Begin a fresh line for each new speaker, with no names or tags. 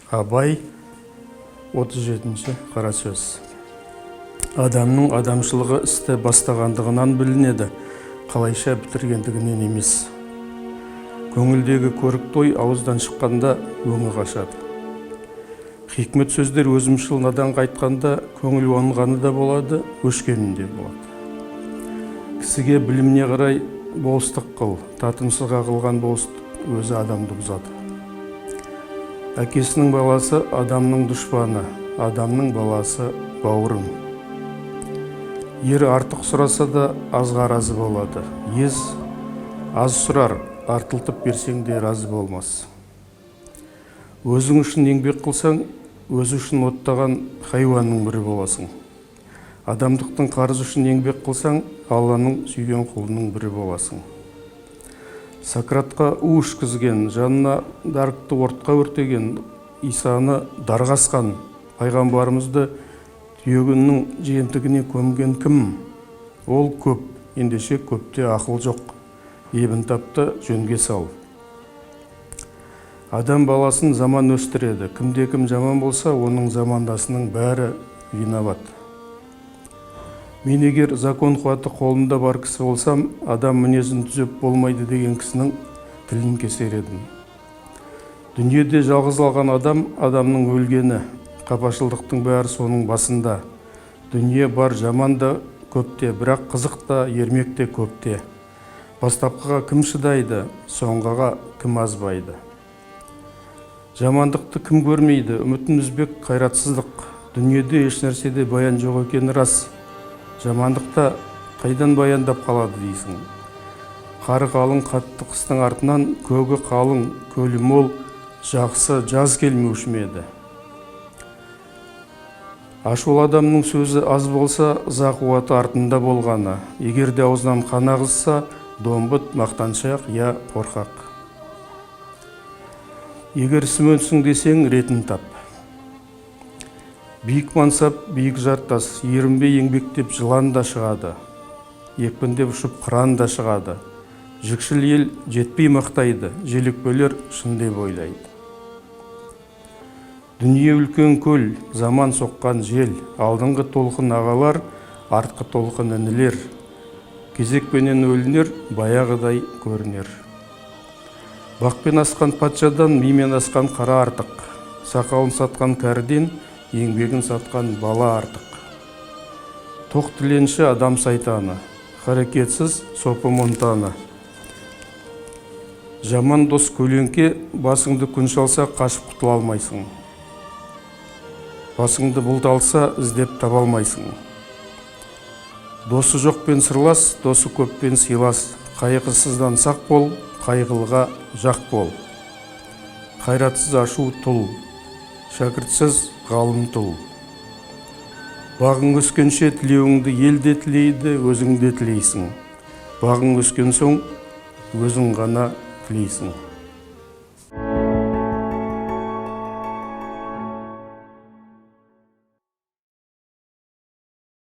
Абай 37 қара сөз. Адамның адамшылығы істі бастағандығынан білінеді, қалайша бітіргендігінен емес. Көңілдегі көрік той ауыздан шыққанда өңі қашады. Хикмет сөздер өзімшіл надан қайтқанда көңіл уанғаны да болады, өшкені де болады. Кісіге білімне қарай болыстық қыл, татымсызға қылған болыстық өзі адамды бұзады. Әкесінің баласы адамның дұшпаны, адамның баласы бауырың. Ер артық сұраса да азға разы болады. Ез аз сұрар, артылтып берсең де разы болмас. Өзің үшін еңбек қылсаң, өзі үшін оттаған хайуанның бірі боласың. Адамдықтың қарызы үшін еңбек қылсаң, Алланың сүйген құлының бірі боласың. Сократқа у ішкізген, жанына дарықты ортқа өртеген, Исаны дарға асқан пайғамбарымызды түйегіннің жиентігіне көмген кім? Ол көп, ендеше көпте ақыл жоқ. Ебін тапты, жөнге сал. Адам баласын заман өстіреді. Кімде-кім жаман болса, оның замандасының бәрі виноват. Мен егер закон қуаты қолында бар кісі болсам, адам мінезін түзеп болмайды деген кісінің тілін кесер едім. Дүниеде жалғыз алған адам, адамның өлгені, қапашылдықтың бәрі соның басында. Дүние бар жаман да көпте, бірақ қызық та, ермек те көпте. Бастапқыға кім шыдайды, соңғыға кім азбайды. Жамандықты кім көрмейді, үмітін үзбек қайратсыздық. Дүниеде еш нәрседе баян жоқ екені рас. Жамандықта қайдан баяндап қалады дейсің. Қары қалың қатты қыстың артынан, көгі қалың, көлі мол, жақсы жаз келмеуші ме еді. Ашул адамның сөзі аз болса, ыза қуаты артында болғаны. Егер де аузынан қан ағызса, домбыт, мақтаншақ, я қорқақ. Егер сүмөнсің десең, ретін тап. Биік мансап, биік жартас, ерінбей еңбектеп жылан да шығады. Екпіндеп ұшып қыран да шығады. Жікшіл ел жетпей мақтайды, желікпелер шындеп ойлайды. Дүние үлкен көл, заман соққан жел, алдыңғы толқын ағалар, артқы толқын інілер. Кезекпенен өлінер, баяғыдай көрінер. Бақпен асқан патшадан мимен асқан қара артық. Сақалын сатқан кәріден еңбегін сатқан бала артық. Тоқ тіленші адам сайтаны, харекетсіз сопы монтаны. Жаман дос көлеңке, басыңды күн шалса қашып құтыла алмайсың. Басыңды бұлт алса іздеп таба алмайсың. Досы жоқпен сырлас, досы көппен сыйлас. Қайғысыздан сақ бол, қайғылыға жақ бол. Қайратсыз ашу тұл, шәкіртсіз ғалым тұл. Бағың өскенше тілеуіңді ел де тілейді, өзің де тілейсің. Бағың өскен соң өзің ғана тілейсің.